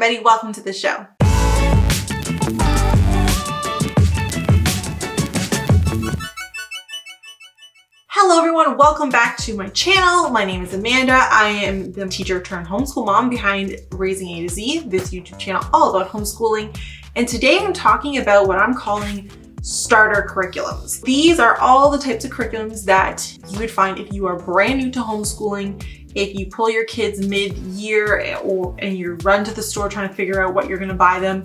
everybody, welcome to the show. Hello everyone, welcome back to my channel. My name is Amanda. I am the teacher turned homeschool mom behind Raising A to Z, this YouTube channel all about homeschooling. And today I'm talking about what I'm calling starter curriculums. These are all the types of curriculums that you would find if you are brand new to homeschooling, if you pull your kids mid-year and you run to the store trying to figure out what you're gonna buy them.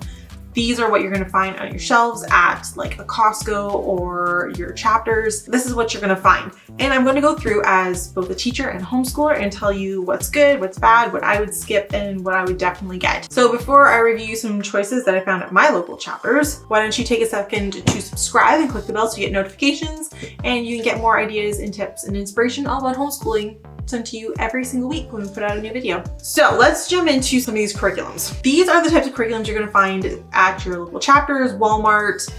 These are what you're gonna find on your shelves at like a Costco or your Chapters. This is what you're gonna find. And I'm gonna go through as both a teacher and homeschooler and tell you what's good, what's bad, what I would skip, and what I would definitely get. So before I review some choices that I found at my local Chapters, why don't you take a second to subscribe and click the bell so you get notifications and you can get more ideas and tips and inspiration all about homeschooling sent to you every single week when we put out a new video. So let's jump into some of these curriculums. These are the types of curriculums you're gonna find at your local Chapters, Walmart,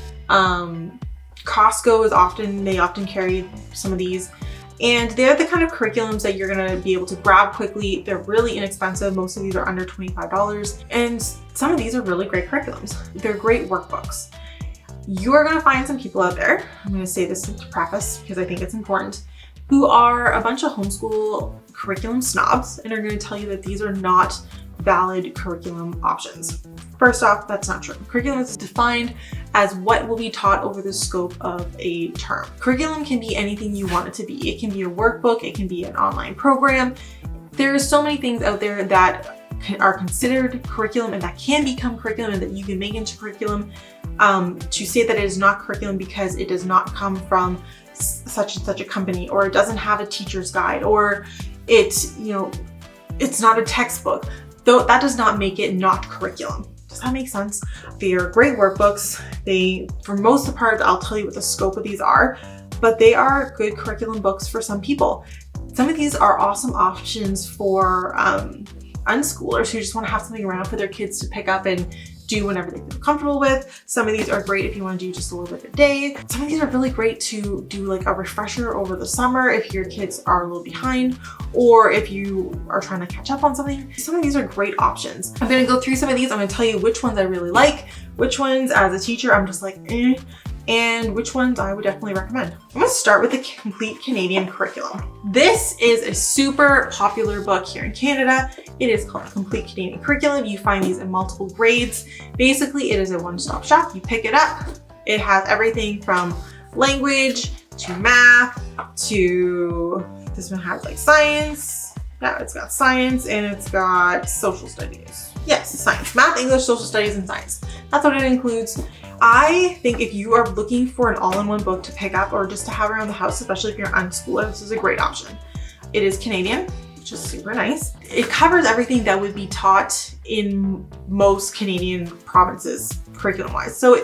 Costco they often carry some of these. And they're the kind of curriculums that you're gonna be able to grab quickly. They're really inexpensive. Most of these are under $25. And some of these are really great curriculums. They're great workbooks. You're gonna find some people out there, I'm gonna say this to preface because I think it's important, who are a bunch of homeschool curriculum snobs and are going to tell you that these are not valid curriculum options. First off, that's not true. Curriculum is defined as what will be taught over the scope of a term. Curriculum can be anything you want it to be. It can be a workbook, it can be an online program. There's so many things out there that are considered curriculum and that can become curriculum and that you can make into curriculum. To say that it is not curriculum because it does not come from such and such a company, or it doesn't have a teacher's guide, or it's not a textbook, though that does not make it not curriculum. Does that make sense? They are great workbooks. For most of the part, I'll tell you what the scope of these are, but they are good curriculum books for some people. Some of these are awesome options for unschoolers who just want to have something around for their kids to pick up and do whenever they feel comfortable with. Some of these are great if you want to do just a little bit a day. Some of these are really great to do like a refresher over the summer if your kids are a little behind or if you are trying to catch up on something. Some of these are great options. I'm going to go through some of these. I'm going to tell you which ones I really like, which ones as a teacher I'm just like and which ones I would definitely recommend. I'm going to start with the Complete Canadian Curriculum. This is a super popular book here in Canada. It is called Complete Canadian Curriculum. You find these in multiple grades. Basically, it is a one-stop shop. You pick it up. It has everything from language to math to, this one has like science. Yeah, it's got science and it's got social studies. Yes, science, math, English, social studies, and science. That's what it includes. I think if you are looking for an all-in-one book to pick up or just to have around the house, especially if you're an unschooler, this is a great option. It is Canadian, which is super nice. It covers everything that would be taught in most Canadian provinces curriculum-wise. So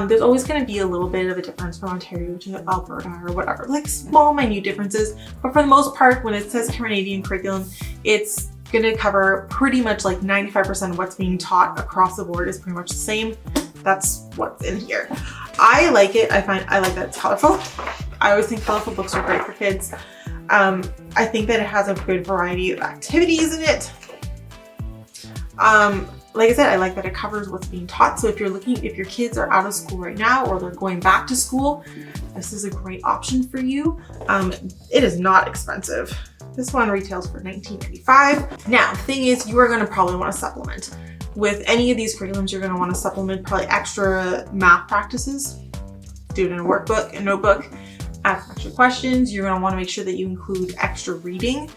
there's always going to be a little bit of a difference from Ontario to Alberta or whatever, like small, minute differences. But for the most part, when it says Canadian curriculum, it's going to cover pretty much like 95% of what's being taught across the board is pretty much the same. That's what's in here. I like it. I like that it's colorful. I always think colorful books are great for kids. I think that it has a good variety of activities in it. Like I said, I like that it covers what's being taught. So if your kids are out of school right now or they're going back to school, this is a great option for you. It is not expensive. This one retails for $19.95. Now, the thing is, you are going to probably want to supplement. With any of these curriculums, you're going to want to supplement probably extra math practices. Do it in a workbook, a notebook, ask extra questions. You're going to want to make sure that you include extra reading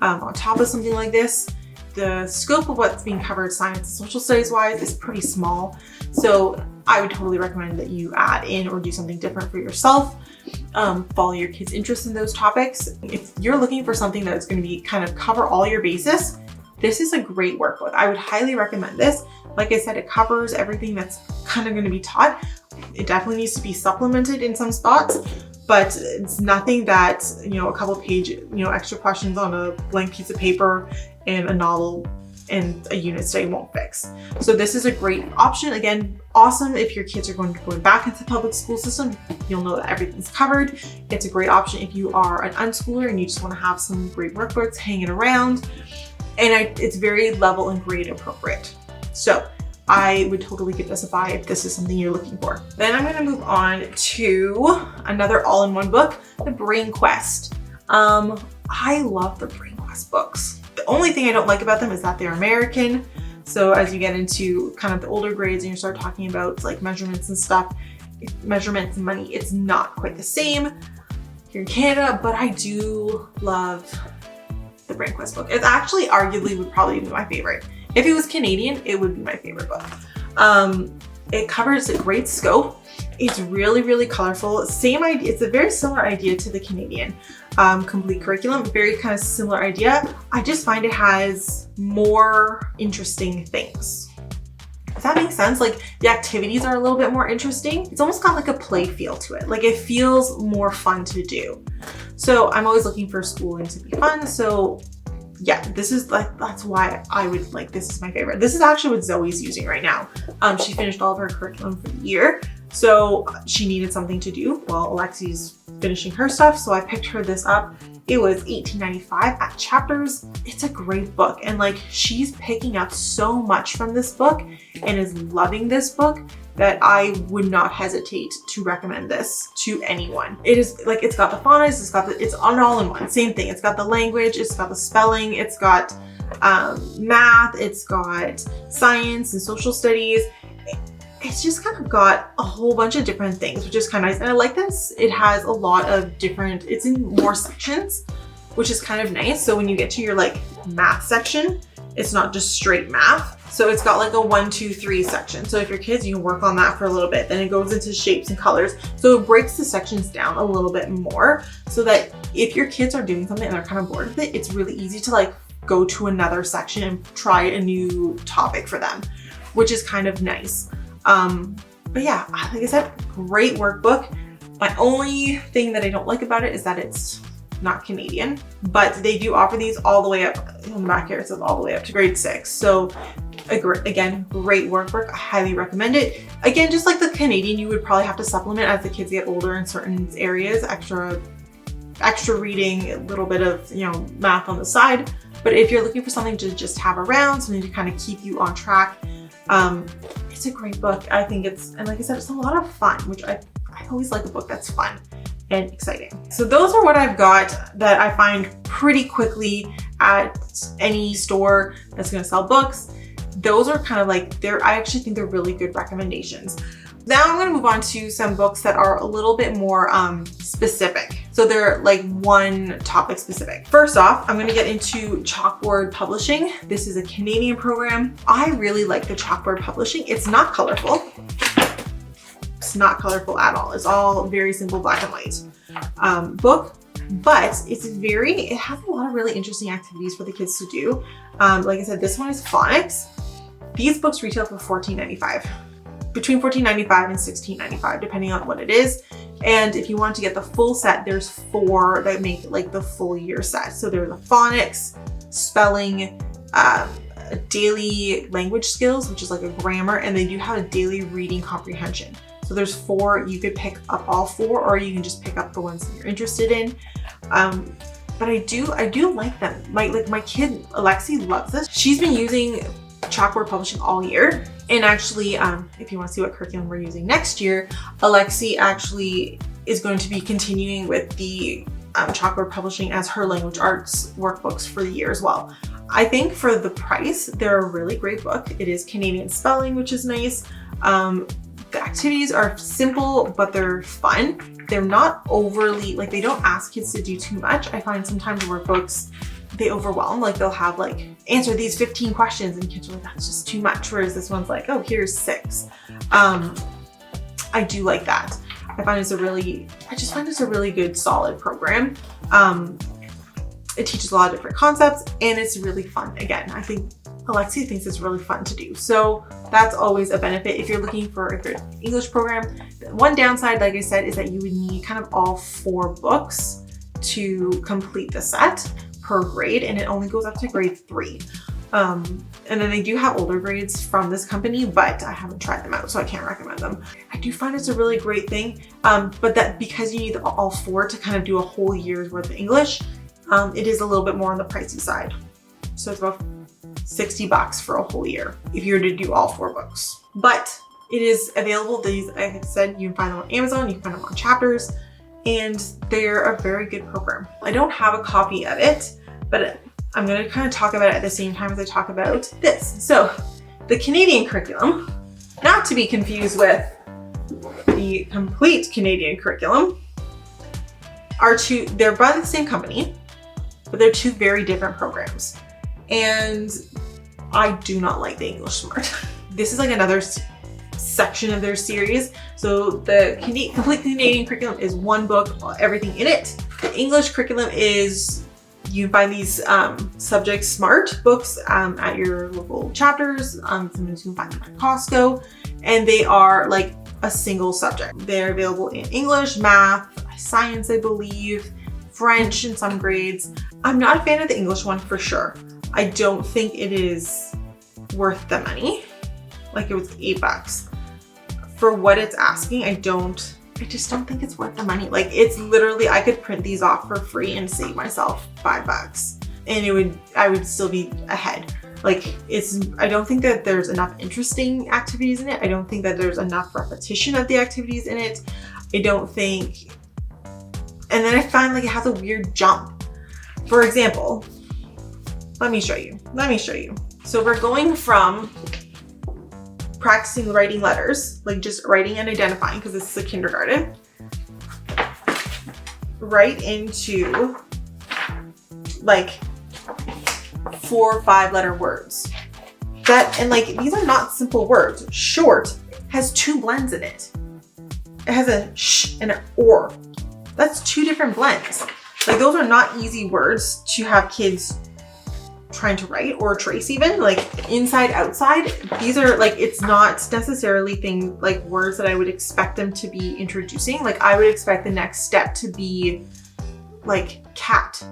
on top of something like this. The scope of what's being covered science and social studies wise is pretty small. So I would totally recommend that you add in or do something different for yourself. Follow your kids' interest in those topics. If you're looking for something that's going to be kind of cover all your bases, this is a great workbook. I would highly recommend this. Like I said, it covers everything that's kind of going to be taught. It definitely needs to be supplemented in some spots, but it's nothing that, a couple page, extra questions on a blank piece of paper and a novel and a unit study won't fix. So this is a great option. Again, awesome if your kids are going back into the public school system. You'll know that everything's covered. It's a great option if you are an unschooler and you just want to have some great workbooks hanging around. And it's very level and grade appropriate. So I would totally give this a buy if this is something you're looking for. Then I'm gonna move on to another all-in-one book, the Brain Quest. I love the Brain Quest books. The only thing I don't like about them is that they're American. So as you get into kind of the older grades and you start talking about like measurements and stuff, measurements and money, it's not quite the same here in Canada, but I do love the Brain Quest book. It actually arguably would probably be my favorite. If it was Canadian, it would be my favorite book. It covers a great scope. It's really, really colorful. Same idea, it's a very similar idea to the Canadian complete curriculum, very kind of similar idea. I just find it has more interesting things. If that makes sense, like the activities are a little bit more interesting. It's almost got like a play feel to it. Like it feels more fun to do. So I'm always looking for schooling to be fun. So yeah, this is like, that's why I would like, this is my favorite. This is actually what Zoe's using right now. She finished all of her curriculum for the year. So she needed something to do while Alexi's finishing her stuff. So I picked her this up. It was $18.95 at Chapters. It's a great book. And like, she's picking up so much from this book and is loving this book that I would not hesitate to recommend this to anyone. It is like, it's got the phonics, it's an all-in-one, same thing. It's got the language, it's got the spelling, it's got math, it's got science and social studies. It's just kind of got a whole bunch of different things, which is kind of nice. And I like this. It has a lot of different, it's in more sections, which is kind of nice. So when you get to your like math section, it's not just straight math. So it's got like a 1, 2, 3 section. So if you're kids, you can work on that for a little bit. Then it goes into shapes and colors. So it breaks the sections down a little bit more so that if your kids are doing something and they're kind of bored with it, it's really easy to like go to another section and try a new topic for them, which is kind of nice. But yeah, like I said, great workbook. My only thing that I don't like about it is that it's not Canadian, but they do offer these all the way up. On the back here, it says all the way up to grade 6. So again, great workbook. I highly recommend it. Again, just like the Canadian, you would probably have to supplement as the kids get older in certain areas, extra reading, a little bit of, you know, math on the side. But if you're looking for something to just have around, something to kind of keep you on track, it's a great book. I think it's, and like I said, it's a lot of fun, which I always like a book that's fun and exciting. So those are what I've got that I find pretty quickly at any store that's gonna sell books. Those are kind of like, I actually think they're really good recommendations. Now I'm gonna move on to some books that are a little bit more specific. So they're like one topic specific. First off, I'm gonna get into Chalkboard Publishing. This is a Canadian program. I really like the Chalkboard Publishing. It's not colorful. It's not colorful at all. It's all very simple black and white book, but it has a lot of really interesting activities for the kids to do. Like I said, this one is phonics. These books retail for $14.95. Between $14.95 and $16.95, depending on what it is. And if you want to get the full set, there's 4 that make it like the full year set. So there's the phonics, spelling, daily language skills, which is like a grammar, and they do have a daily reading comprehension. So there's 4, you could pick up all 4, or you can just pick up the ones that you're interested in. But I do like them. My kid, Alexi, loves this. She's been using Chalkboard Publishing all year. And actually, if you want to see what curriculum we're using next year, Alexi actually is going to be continuing with the Chalkboard Publishing as her language arts workbooks for the year as well. I think for the price, they're a really great book. It is Canadian spelling, which is nice. The activities are simple, but they're fun. They're not overly, like they don't ask kids to do too much. I find sometimes workbooks, they overwhelm, like they'll have like, answer these 15 questions and kids are like, that's just too much. Whereas this one's like, oh, here's 6. I do like that. I just find it's a really good, solid program. It teaches a lot of different concepts and it's really fun. Again, I think Alexi thinks it's really fun to do. So that's always a benefit if you're looking for a good English program. One downside, like I said, is that you would need kind of all 4 books to complete the set per grade, and it only goes up to grade 3. And then they do have older grades from this company, but I haven't tried them out, so I can't recommend them. I do find it's a really great thing, but that because you need all 4 to kind of do a whole year's worth of English, it is a little bit more on the pricey side. So it's about $60 for a whole year if you were to do all 4 books. But it is available. These, like I said, you can find them on Amazon, you can find them on Chapters, and they're a very good program. I don't have a copy of it, but I'm gonna kind of talk about it at the same time as I talk about this. So the Canadian curriculum, not to be confused with the complete Canadian curriculum, they're by the same company, but they're 2 very different programs. And I do not like the English Smart. This is like another section of their series. So the complete Canadian curriculum is 1 book, everything in it. The English curriculum is, you can find these subject smart books at your local Chapters. Sometimes you can find them at Costco, and they are like a single subject. They're available in English, math, science, I believe, French in some grades. I'm not a fan of the English one for sure. I don't think it is worth the money. Like, it was $8. For what it's asking, I just don't think it's worth the money. Like, it's literally, I could print these off for free and save myself $5, and I would still be ahead. Like, I don't think that there's enough interesting activities in it. I don't think that there's enough repetition of the activities in it. I don't think, and then I find like it has a weird jump. For example, let me show you. So we're going from practicing writing letters, like just writing and identifying, because this is a kindergarten, right into like 4 or 5 letter words. And like, these are not simple words. Short has 2 blends in it. It has a sh and an or. That's 2 different blends. Like, those are not easy words to have kids trying to write or trace even. Like, inside, outside, these are like, it's not necessarily things like words that I would expect them to be introducing. Like, I would expect the next step to be like cat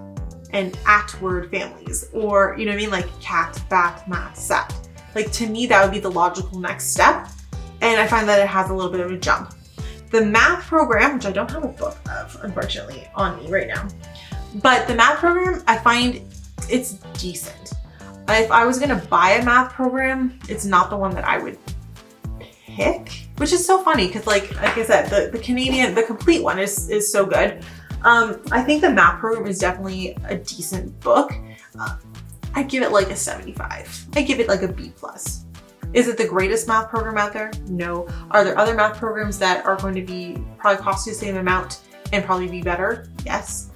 and at word families, or, you know what I mean? Like cat, bat, mat, sat. Like, to me, that would be the logical next step. And I find that it has a little bit of a jump. The math program, which I don't have a book of, unfortunately, on me right now, but the math program, I find it's decent. If I was gonna buy a math program, it's not the one that I would pick, which is so funny because like I said, the complete one is so good. I think the math program is definitely a decent book. I give it like a 75. I give it like a B+. Is it the greatest math program out there? No. Are there other math programs that are going to probably cost you the same amount and probably be better? Yes.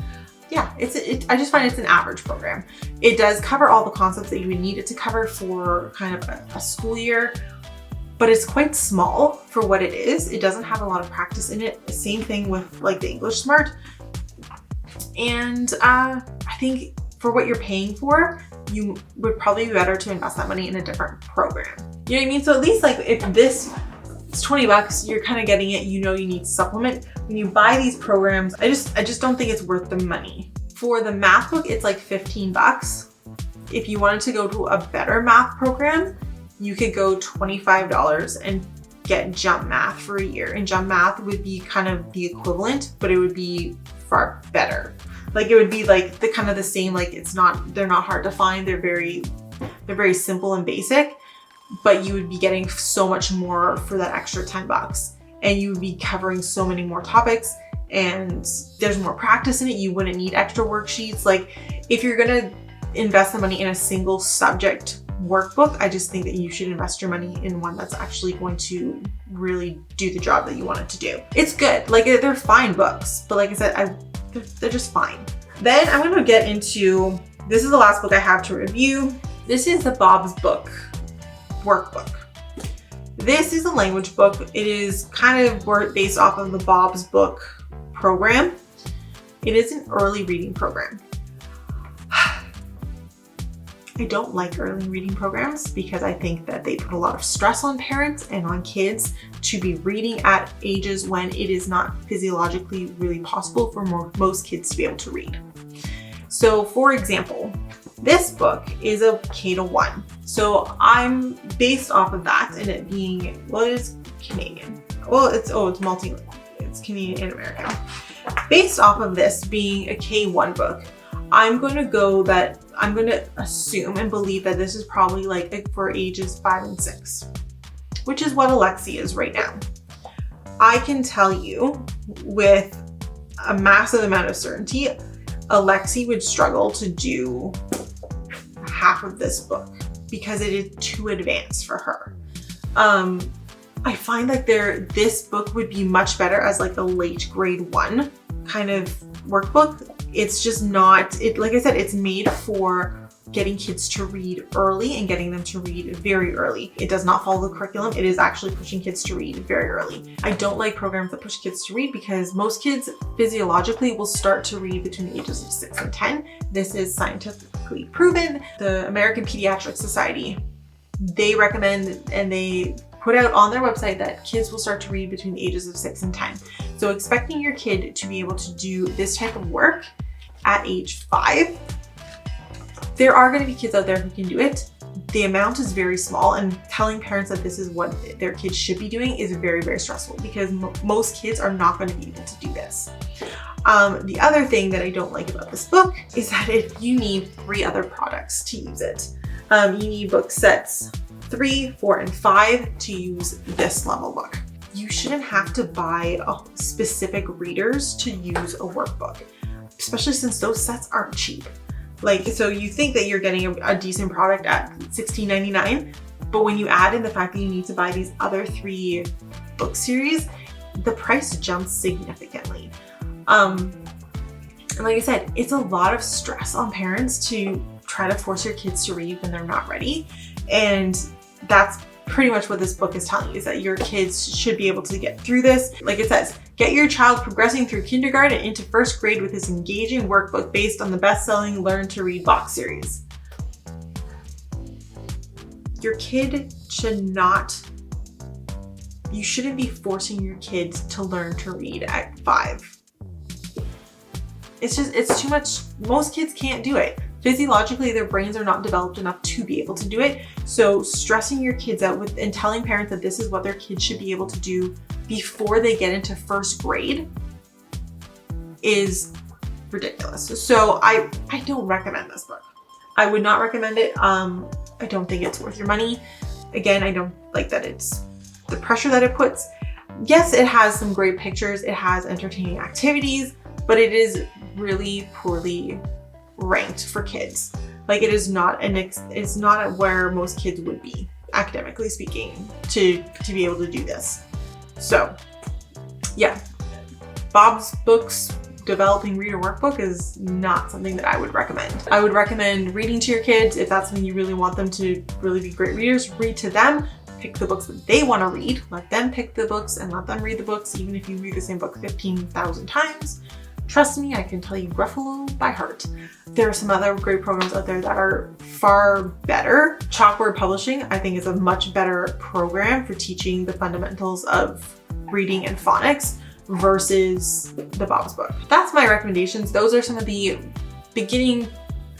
Yeah, I just find it's an average program. It does cover all the concepts that you would need it to cover for kind of a school year, but it's quite small for what it is. It doesn't have a lot of practice in it. Same thing with like the English Smart. And I think for what you're paying for, you would probably be better to invest that money in a different program. You know what I mean? So at least like if this is $20, you're kind of getting it, you know you need to supplement. When you buy these programs, I just don't think it's worth the money. For the math book, it's like $15. If you wanted to go to a better math program, you could go $25 and get Jump Math for a year. And Jump Math would be kind of the equivalent, but it would be far better. Like, it would be like the kind of the same, like they're not hard to find. They're very simple and basic, but you would be getting so much more for that extra $10. And you would be covering so many more topics, and there's more practice in it. You wouldn't need extra worksheets. Like, if you're gonna invest the money in a single subject workbook, I just think that you should invest your money in one that's actually going to really do the job that you want it to do. It's good. Like, they're fine books, but like I said, they're just fine. Then I'm gonna get into, this is the last book I have to review. This is the Bob's Book Workbook. This is a language book. It is kind of based off of the Bob's Book program. It is an early reading program. I don't like early reading programs because I think that they put a lot of stress on parents and on kids to be reading at ages when it is not physiologically really possible for most kids to be able to read. So for example, this book is a K-1. So I'm based off of that, and it being, well, it is Canadian. Well, it's multilingual. It's Canadian and American. Based off of this being a K-1 book, I'm going to assume and believe that this is probably like for ages 5 and 6, which is what Alexi is right now. I can tell you with a massive amount of certainty, Alexi would struggle to do half of this book because it is too advanced for her. I find like this book would be much better as like a late grade 1 kind of workbook. It's just not, like I said, it's made for getting kids to read early and getting them to read very early. It does not follow the curriculum. It is actually pushing kids to read very early. I don't like programs that push kids to read because most kids physiologically will start to read between the ages of 6 and 10. This is scientifically proven. The American Pediatric Society, they recommend and they put out on their website that kids will start to read between the ages of 6 and 10. So expecting your kid to be able to do this type of work at age 5, there are going to be kids out there who can do it. The amount is very small, and telling parents that this is what their kids should be doing is very, very stressful because most kids are not going to be able to do this. The other thing that I don't like about this book is that you need 3 other products to use it. You need book sets 3, 4, and 5 to use this level book. You shouldn't have to buy specific readers to use a workbook, especially since those sets aren't cheap. Like, so you think that you're getting a decent product at $16.99, but when you add in the fact that you need to buy these other 3 book series, the price jumps significantly. And like I said, it's a lot of stress on parents to try to force your kids to read when they're not ready. And that's pretty much what this book is telling you, is that your kids should be able to get through this. Like it says, get your child progressing through kindergarten into 1st grade with this engaging workbook based on the best-selling Learn to Read box series. Your kid you shouldn't be forcing your kids to learn to read at 5. It's too much. Most kids can't do it. Physiologically, their brains are not developed enough to be able to do it. So stressing your kids out and telling parents that this is what their kids should be able to do before they get into 1st grade is ridiculous. So I don't recommend this book. I would not recommend it. I don't think it's worth your money. Again, I don't like that it's the pressure that it puts. Yes, it has some great pictures. It has entertaining activities, but it is really poorly ranked for kids. Like it is not it's not where most kids would be, academically speaking, to be able to do this. So yeah, Bob's Books Developing Reader Workbook is not something that I would recommend. I would recommend reading to your kids. If that's something you really want them to really be great readers, read to them. Pick the books that they want to read. Let them pick the books and let them read the books, even if you read the same book 15,000 times. Trust me, I can tell you Gruffalo by heart. There are some other great programs out there that are far better. Chalkboard Publishing, I think, is a much better program for teaching the fundamentals of reading and phonics versus the Bob's Book. That's my recommendations. Those are some of the beginning,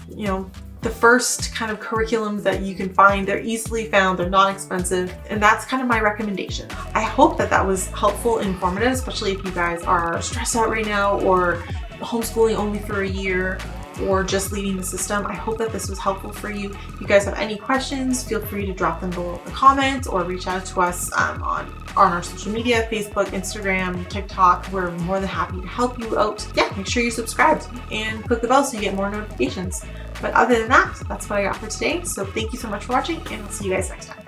the first kind of curriculums that you can find. They're easily found, they're not expensive, and that's kind of my recommendation. I hope that was helpful and informative, especially if you guys are stressed out right now or homeschooling only for a year or just leaving the system. I hope that this was helpful for you. If you guys have any questions, feel free to drop them below in the comments or reach out to us on our social media, Facebook, Instagram, TikTok. We're more than happy to help you out. Yeah, make sure you're subscribed and click the bell so you get more notifications. But other than that, that's what I got for today. So thank you so much for watching, and I'll see you guys next time.